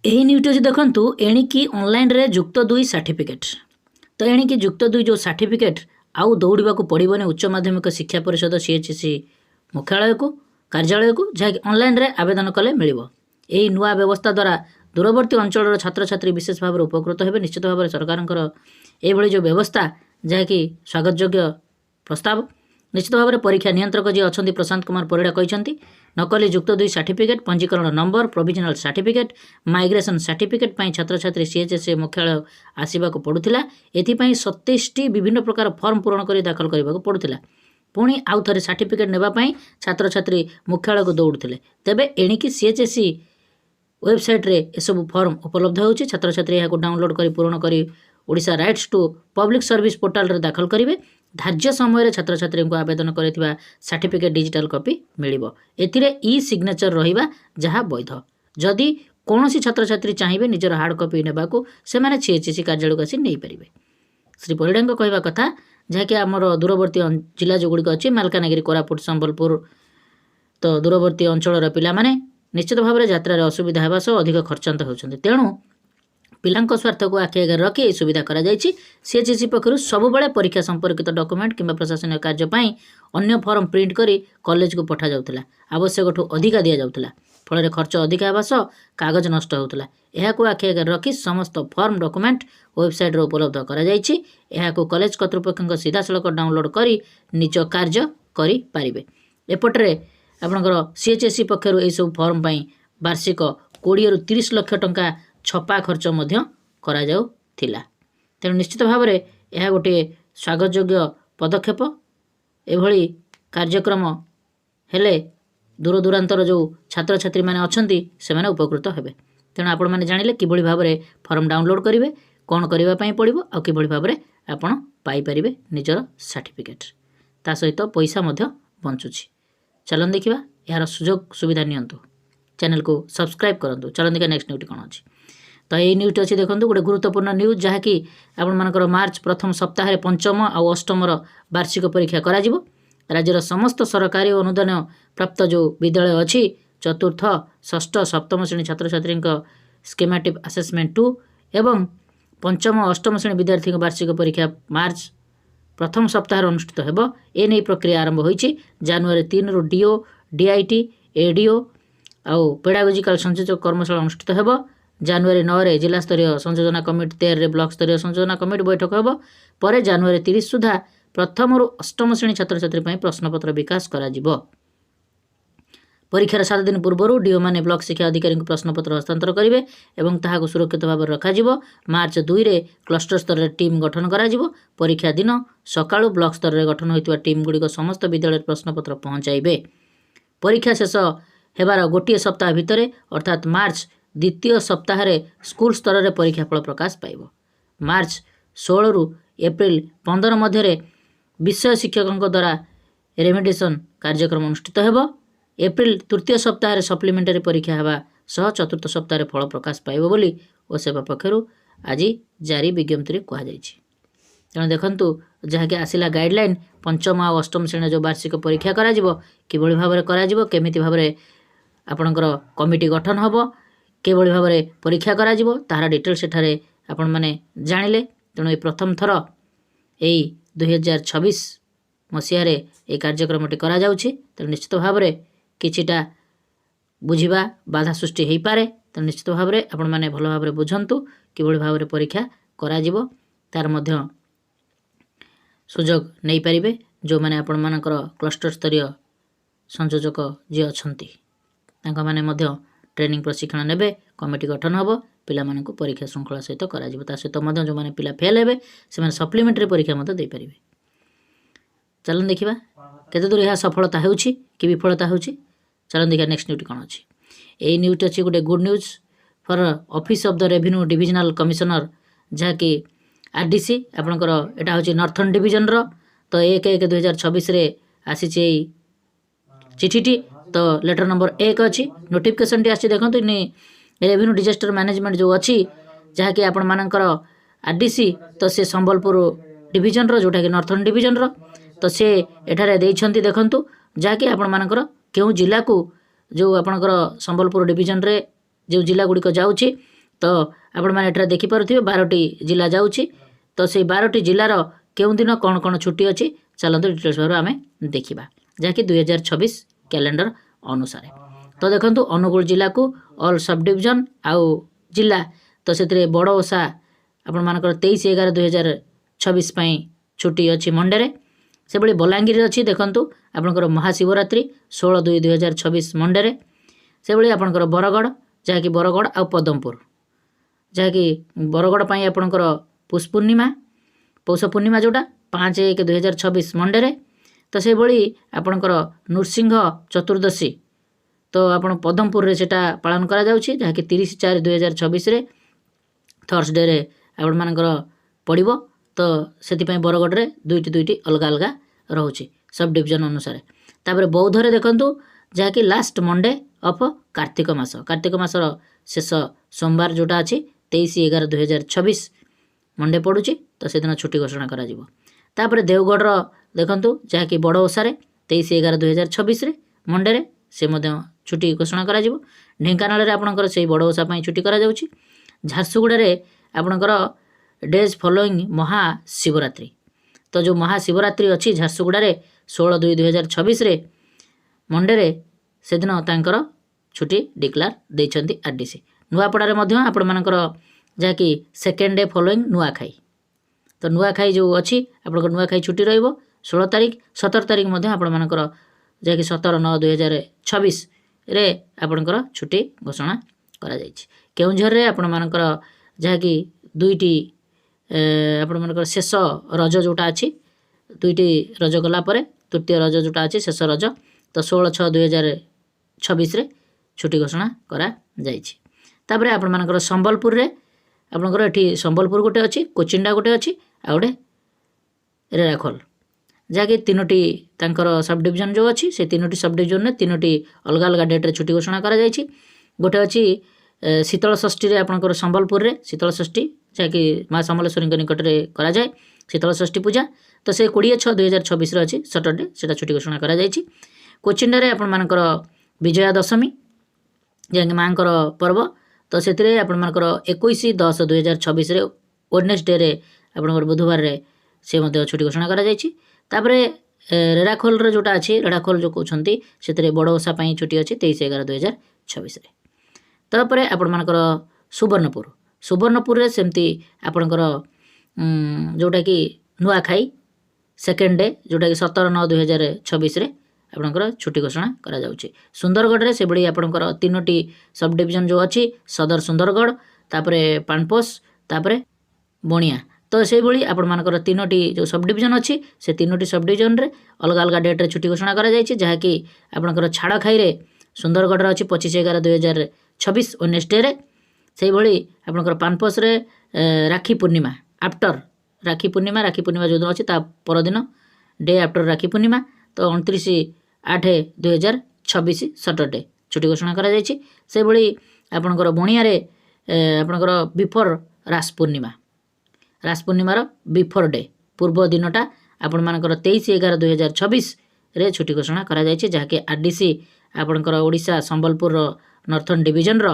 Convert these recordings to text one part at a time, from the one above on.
यही न्यूज अच्छी देखु एणिकी ऑनलाइन रे युक्त 2 सर्टिफिकेट। तो एणिकी युक्त 2 जो सर्टिफिकेट आउ दौड़ा पड़ोनी उच्च माध्यमिक शिक्षा परिषद सीएचसी मुख्यालय को कार्यालय को जहाँकि ऑनलाइन रे आवेदन कले मिल। यही नुआ व्यवस्था द्वारा दूरवर्ती अंचल छात्र छात्री विशेष भाव में उपकृत हेबे। निश्चित भाव में सरकार ये जो व्यवस्था जहाँकि स्वागत योग्य प्रस्ताव। निश्चित भाव में परीक्षा नियंत्रक जी अच्छा प्रशांत कुमार परिड़ा कहते नकली युक्त 2 सर्टिफिकेट पंजीकरण number provisional certificate migration certificate पर छात्र छात्री सीएचएससी मुख्यालय आसवा पड़ूला। एथिपाई 27टी विभिन्न प्रकार फॉर्म पूरण कर दाखल करने पड़ूला। पुणी आउ थे सर्टिफिकेट नेबाई छात्र छात्री मुख्यालय को दौड़ुले। तेबे एणिकी सीएचएससी वेबसाइट रे एसबू फॉर्म उपलब्ध होउछि। छात्र छात्री यहाँ डाउनलोड कर पूरण कर Odisha rights to public service portal रे दाखल करेंगे। धार्य समय छात्र छात्री को आवेदन कर सर्टिफिकेट डिजिटल कॉपी मिलिबो। एथिरे ई सिग्नेचर रहिबा जहाँ वैध। जदि कौन छात्र छात्री चाहिए निजर हार्ड कॉपी नेबाकू से माने सीएचएससी कार्यालय आसी नहीं पारिबे। श्री परिड़ा कहवा कथा जहाँकि आमर दूरवर्ती जिला जो गुड़िक अच्छी मालकानगिरी कोरापुट संबलपुर तो दूरवर्ती अंचल पिला माने निश्चित भाव में यात्रा असुविधा होगा सह अधिक खर्चांत होती। तेणु पिलांक स्वार्थ को आखि आगे रखी यह सुविधा करा जायछि। सीएचएससी पक्षर सबुबले परीक्षा संपर्कित डॉक्यूमेंट किंबा प्रशासनिक कार्यपाई अन्य फॉर्म प्रिंट करी कॉलेज को पठा जाउथला। आवश्यक अधिका दिया जाउथला। फल खर्च अधिका होगा सह कागज नष्ट होता। यह आखि आगे रखी समस्त फॉर्म डॉक्यूमेंट वेबसाइट रे उपलब्ध करा जायछि। यह कॉलेज कर्तृपक्ष सीधा सड़क डाउनलोड करी निज कार्य करि पारिबे। एपटरे आपनकर सीएचएससी पक्षर यह सब फॉर्म पाई वार्षिक 20 ରୁ 30 लाख टंका छपा खर्च मध्य करा जाउथिला। तेणु निश्चित भाव में यह गोटे स्वागत योग्य पदक्षेप। एभली कार्यक्रम हेले दूर दूरांतर जो छात्र छात्री माने अछंती से माने उपकृत हेबे। तेणु आपण माने जानिले किभली भाव में फॉर्म डाउनलोड करिवे कौन करबा पई पड़िबो आ किभली भाव में आपण पाई परिबे निजर सर्टिफिकेट। ता सहित पैसा मध्य बंचुछि। चलन देखिबा यार सुजोग सुविधा नियंतु। चैनल को सब्सक्राइब करंतु। चलन देखा नेक्स्ट न्यूज कौन अच्छी। तो यही न्यूज अच्छी देखो गोटे गुरुत्वपूर्ण न्यूज जहाँकि आपंकर मार्च प्रथम सप्ताह पंचम और अष्टमर वार्षिक परीक्षा करा जिवो। राज्यर समस्त सरकारी अनुदान प्राप्त जो विद्यालय अच्छी चतुर्थ षष्ठ सप्तम श्रेणी छात्र छात्री स्कीमेटिक असेसमेंट 2 एवं पंचम अष्टम श्रेणी विद्यार्थी वार्षिक परीक्षा मार्च प्रथम सप्ताह अनुष्ठित हेबो। एने प्रक्रिया आरंभ होईछि। जनवरी 3 रु डीओ डीआईटी एडीओ आउ पेडागोजिकल संयोजक कर्मशाला अनुष्ठित हेबो। जनवरी 9 रे जिला स्तरीय संयोजना कमिटी 13 रे ब्लॉक स्तरीय संयोजना कमिटी बैठक हेबो। परे जनवरी 30 सुधा प्रथम रु अष्टम श्रेणी छात्र छात्री पई प्रश्नपत्र विकास करा जिवो। परीक्षार 7 दिन पूर्व डीओ माने ब्लॉक शिक्षा अधिकारी को प्रश्नपत्र हस्तांतर करेंगे और ताहाको सुरक्षित भाव में रखाजिवो। मार्च 2 रे क्लस्टर स्तर रे टीम गठन करा जिवो। परीक्षा दिन सकाळु ब्लॉक स्तर रे गठन होइतवा टीम गुडी को समस्त विद्यालय प्रश्नपत्र पहुंचाइबे। परीक्षा शेष हेबार गोटे सप्ताह भितर अर्थात मार्च द्वितीय सप्ताह रे स्कूल स्तर रे परीक्षाफल प्रकाश पाइबो। मार्च 16 रु एप्रिल 15 मध्य विषय शिक्षकों द्वारा रेमिडेशन कार्यक्रम अनुष्ठित हेबो। एप्रिल तृतीय सप्ताह रे सप्लीमेंटरी परीक्षा हेबा सह चतुर्थ सप्ताह रे फल प्रकाश पाइबो बोली ओसेवा पक्षरु आज जारी विज्ञप्ति कहा जायछि। तेणु देखंतु जहाँकि आसिला गाइडलाइन पंचम और अष्टम श्रेणी जो वार्षिक परीक्षा करा जिवो किभली भाव में करा जिवो केमिति भाव में आपणकर कमिटी गठन हबो केभली भाव में परीक्षा करा जिवो तार डिटेल सेठारे आपण माने जानिले। तेणु प्रथम थर यही 2026 मसीह ये कार्यक्रमटी करा जाउछि। तेणु निश्चित भाव में किछिटा बुझिबा बाधा सृष्टि हो पारे। तेणु निश्चित भाव में आपण माने भल भाव में बुझंतु किभली भाव में परीक्षा करा जिवो तार मध्य सुजोग नहीं पारिबे। जो माने आपण मानकर क्लस्टर स्तरीय संयोजक जी अछंती तांका माने मध्य ट्रेनिंग प्रशिक्षण नेबे कमिटी गठन हबो पिला मानकु परीक्षा श्रृंखला सहित करा जिवो। ता सहित मध्य जो माने पिला फेल हेबे से माने सप्लीमेंटरी परीक्षा मध्य दे पारिबे। चलन देखिबा केते दूर यह सफलता हेउछि कि विफलता हेउछि। चलन देखिया नेक्स्ट न्यूज कोन अछि। एई न्यूज अछि गोटे good news for office of the revenue divisional commissioner जहाँकि आरडीसी आपणकर एटा होछि नॉर्थर्न डिवीजन रो। तो 1/1/2026 रे आसी चिठीटी तो लेटर नंबर 1 अच्छी नोटिफिकेशन टी आसी देखो रेवेन्यू डिजास्टर मैनेजमेंट जो अच्छी जहाँकि आपण मानकर आरडीसी तो से संबलपुर डिवीजन रो जोटा कि नॉर्थर्न डिवीजन रो तो से एठारे देइछंती देखंतु जहाँकि आपण मानकर केउ जिला को जो आपणकर संबलपुर डिवीजन रे जो जिला गुड़िक जाऊँगी तो आपने एठार देखिपे 12टी जिला जाऊँगी तो से 12टी जिलार केउं दिन कौन कौन छुट्टी अच्छी चलते डिटेल्स भाव आम देखा जहाँकि 2026 कैलेंडर अनुसार। तो देखो अनुगुल जिला को ऑल सब डिविजन आउ जिला तो से बड़ ओषा आपण मानकर 23/11/2026 छुट्टी अच्छी मंडे से भाई बलांगीर अच्छी देखूँ आपंकर महाशिवरात्रि 16/2/2026 मंडे से भाई आपंकर बरगढ़ जहाँकि बरगढ़ आउ पदमपुर जहाँकि बरगढ़ आपंकर पुष पूर्णिमा पौष पूर्णिमा जोटा 5/1/2026 मंडे तो से भाई आपंकर नृसिंह चतुर्दशी तो आप पदमपुर से पालन करा जाउछि जहाँकि 30/4/2026 थर्सडे आपण मानकर पड़ो तो से बरगढ़ में दुईटी अलग अलग रोचे सब डिविजन अनुसार। तापर बौद्धरे देखूँ जहाँकि लास्ट मंडे ऑफ कार्तिक मासर शेष सोमवार जोटा अच्छी 23/11/2026 मंडे पड़ुची तो से दिन छुट्टी घोषणा करा जिवो। तापर देवगढ़ देखूँ जहाँकि बड़ ओषार 23/11/2026 मंडे से छुट्टी घोषणा करा जिवो। ढेंकानाल आपणकर से बड़ ओषा छुट्टी करा जाउछि। झारसुगुड़े आपणकर डेज फॉलोइंग महाशिवरात्रि तो जो महाशिवरात्रि अच्छी झारसुगुड़े 16/2/2026 मंडे से दिन तांकर छुट्टी डिक्लेयर देइछन्ति आरडीसी। नुआपड़ारे आपण मानकर जहाँकि सेकेंड डे फॉलोइंग नुआखाई तो नुआखाई जो अच्छी आपंकर नुआखाई छुट्टी रहिबो 16 तारिख 17 तारिख आपण मानकर जहाँकि 17/9/2026 रे आपणकर छुट्टी घोषणा करा जाइछि। केउंझर आपण मानकर जहाँकि दुईटी आपण मानकर शेष रज जोटा अच्छी दुईटी रज गला परे तृतीय रज जोटा अच्छी शेष रज तो 16/6/2026 छुट्टी घोषणा करा जाइछि। तापर आपण मानकर संबलपुर रे आपणकर एठी संबलपुर गोटे अच्छी कोचिंडा गोटे अच्छी आ गोटे रेराखोल जहाँकि तीनोटी तांकर सब डिविजन जो अच्छी से तीनोटी सब डिविजन में तीनोटी अलग अलग डेट्रे छुट्टी घोषणा करा जाइछि। गोटे अच्छी शीतल षष्ठी रे आपणकर संबलपुर रे शीतल षष्ठी जहाँकि माँ समलेश्वरी निकट में करा जाए शीतल षष्ठी पूजा तो से 20/6/2026 अच्छी सटरडे से छुट्टी घोषणा करा जाइछि। कोचिंडा आपण मानकर विजया दशमी जहाँकि माँ पर्व तो से आपण मानकर 21/10/2026 वेडनेसडे रे आपणकर बुधवार रे से छुट्टी घोषणा करा जाइछि। तापरे रेराखोल रे जोटा अच्छी रेराखोल जो कहते से बड़ ओषा छुट्टी अच्छी 23/11/2026 तापर आपण मानकर सुवर्णपुर रे सेमती आपणकर जोटा कि नुआखाई सेकेंड डे जोटा कि 17/9/2026 आपणकर छुट्टी घोषणा करा जाउछि। सुंदरगढ़ रे से बड़ी आपणकर तीनोटी सब डिविजन जो अच्छी सदर सुंदरगढ़ तापरे पानपोस तापरे बणिया तो से भाई आपण मानकर तीनोटी जो सब डिविजन अच्छी से तीनोटी सब डिविजन रे अलग अलग डेट्रे छुट्टी घोषणा करा जाइछि जहाँकि आपणकर छाड़खाई रे सुंदरगढ़ अच्छी 25/11/2026 वेडनेसडे रे से भाई आपणकर पानपोस रे राखी पूर्णिमा आफ्टर राखी पूर्णिमा जो दिन अच्छी ता परदिन डे आफ्टर राखी पूर्णिमा तो 29/8/2026 सटरडे छुट्टी घोषणा करा जाइछि। से भाई आपणकर बणिया रे आपणकर बिफोर रास पूर्णिमार बिफोर डे पूर्व दिनटा आपण मानकर 23/11/2026 रे छुट्टी घोषणा करा जाइछि जहाँकि आरडीसी आपणकर ओडिशा संबलपुर नॉर्थर्न डिविजन रो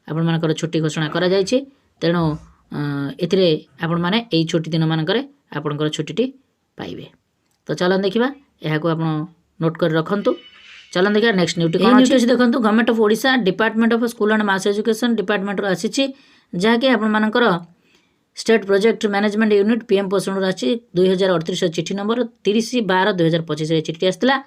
आपण मानकर छुट्टी घोषणा करा जाइछि। तेणु एथिरे आपण माने एई छुट्टी दिन मानकर आपणकर छुट्टीटी पाइबे। तो चलन देखिबा एहा को आपण नोट कर रखंतु। चलन देखिबा नेक्स्ट न्यूटी कोन अछि देखंतु government of Odisha department of school and mass education department रो आसीछि जहाँकि आपण मानकर state project management unit PM Poshan अच्छी 2038 चिठी नंबर 30/12/2025 चिठी आसला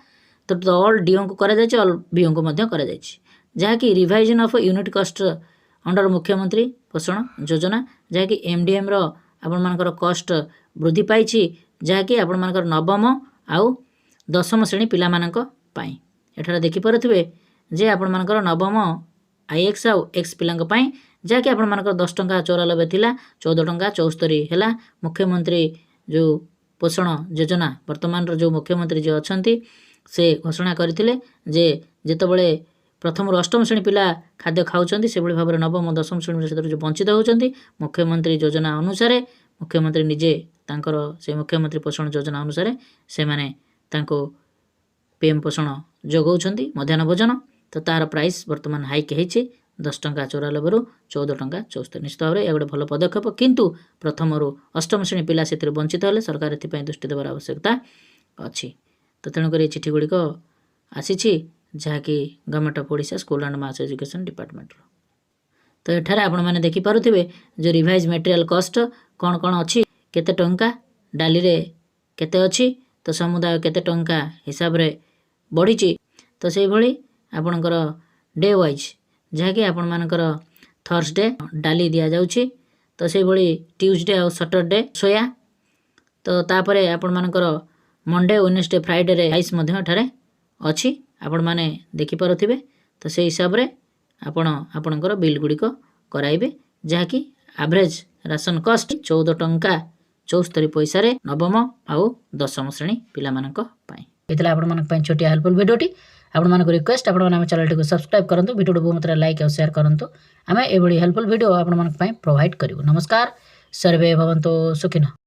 तो ऑल डीओ को करा जायछि ऑल बीओ को मध्य करा जायछि जहाँकि revision of unit cost under मुख्यमंत्री पोषण योजना जहाँकि एमडीएम रो आपण मानकर कॉस्ट वृद्धि पाइछि जहाँकि आपण मानकर नवम आउ दशम श्रेणी पिला मानक पाई एठार देखि परथिबे जे आपण मानकर नवम आईएक्स आउ एक्स पिलांक पाई जहाँकि आपण मानकर 10.94 थिला 14.74 हैला। मुख्यमंत्री जो पोषण योजना वर्तमान जो मुख्यमंत्री जो अछंती से घोषणा करथिले जे जेतबळे प्रथम अष्टम श्रेणी पिला खाद्य खाउछंती से भाव में नवम दशम श्रेणी से जो वंचित होउछंती मुख्यमंत्री योजना अनुसार मुख्यमंत्री निजे तांकर से मुख्यमंत्री पोषण योजना अनुसार से माने तांको पीएम पोषण जोगाउछंती मध्याह्न भोजन तो तार प्राइस वर्तमान हाइक होइछि 10 ଟଙ୍କା 94 14 ଟଙ୍କା 74। ନିଶ୍ଚିତ ଭାବରେ ଏହା ଗୋଟେ ଭଲ ପଦକ୍ଷେପ, କିନ୍ତୁ ପ୍ରଥମରୁ ଅଷ୍ଟମ ଶ୍ରେଣୀ ପିଲା ସେଥିରୁ ବଞ୍ଚିତ ହେଲେ ସରକାର ଏଥିପାଇଁ ଦୃଷ୍ଟି ଦେବାର ଆବଶ୍ୟକତା ଅଛି। ତ ତେଣୁକରି ଏ ଚିଠିଗୁଡ଼ିକ ଆସିଛି ଯାହାକି government of Odisha school and mass education ଡିପାର୍ଟମେଣ୍ଟର। ତ ଏଠାରେ ଆପଣମାନେ ଦେଖିପାରୁଥିବେ ଯେଉଁ ରିଭାଇଜ୍ ମେଟେରିଆଲ କଷ୍ଟ କ'ଣ କ'ଣ ଅଛି, କେତେ ଟଙ୍କା, ଡାଲିରେ କେତେ ଅଛି, ତ ସମୁଦାୟ କେତେ ଟଙ୍କା ହିସାବରେ ବଢ଼ିଛି। ତ ସେଇଭଳି ଆପଣଙ୍କର ଡେ ୱାଇଜ୍ ଯାହାକି ଆପଣମାନଙ୍କର ଥର୍ସଡେ ଡାଲି ଦିଆଯାଉଛି, ତ ସେଇଭଳି ଟ୍ୟୁଜଡେ ଆଉ ସଟରଡେ ସୋୟା, ତ ତାପରେ ଆପଣମାନଙ୍କର ମଣ୍ଡେ ୱେନେସଡେ ଫ୍ରାଇଡେରେ ରାଇସ୍ ମଧ୍ୟ ଏଠାରେ ଅଛି, ଆପଣମାନେ ଦେଖିପାରୁଥିବେ। ତ ସେଇ ହିସାବରେ ଆପଣ ଆପଣଙ୍କର ବିଲ୍ ଗୁଡ଼ିକ କରାଇବେ, ଯାହାକି ଆଭରେଜ ରାସନ କଷ୍ଟ 14 ଟଙ୍କା 74 ପଇସାରେ ନବମ ଆଉ ଦଶମ ଶ୍ରେଣୀ ପିଲାମାନଙ୍କ ପାଇଁ। ଏଥିଲା ଆପଣମାନଙ୍କ ପାଇଁ ଛୋଟିଆ ହେଲ୍ପଫୁଲ୍ ଭିଡ଼ିଓଟି। ଆପଣମାନଙ୍କୁ ରିକ୍ୱେଷ୍ଟ, ଆପଣମାନେ ଆମ ଚ୍ୟାନେଲଟିକୁ ସବସ୍କ୍ରାଇବ୍ କରନ୍ତୁ, ଭିଡ଼ିଓକୁ ବହୁତ ମାତ୍ରାରେ ଲାଇକ୍ ଆଉ ସେୟାର କରନ୍ତୁ। ଆମେ ଏଭଳି ହେଲ୍ପଫୁଲ୍ ଭିଡ଼ିଓ ଆପଣମାନଙ୍କ ପାଇଁ ପ୍ରୋଭାଇଡ଼ କରିବୁ। ନମସ୍କାର, ସର୍ବେ ଭବନ୍ତୁ ସୁଖିନଃ।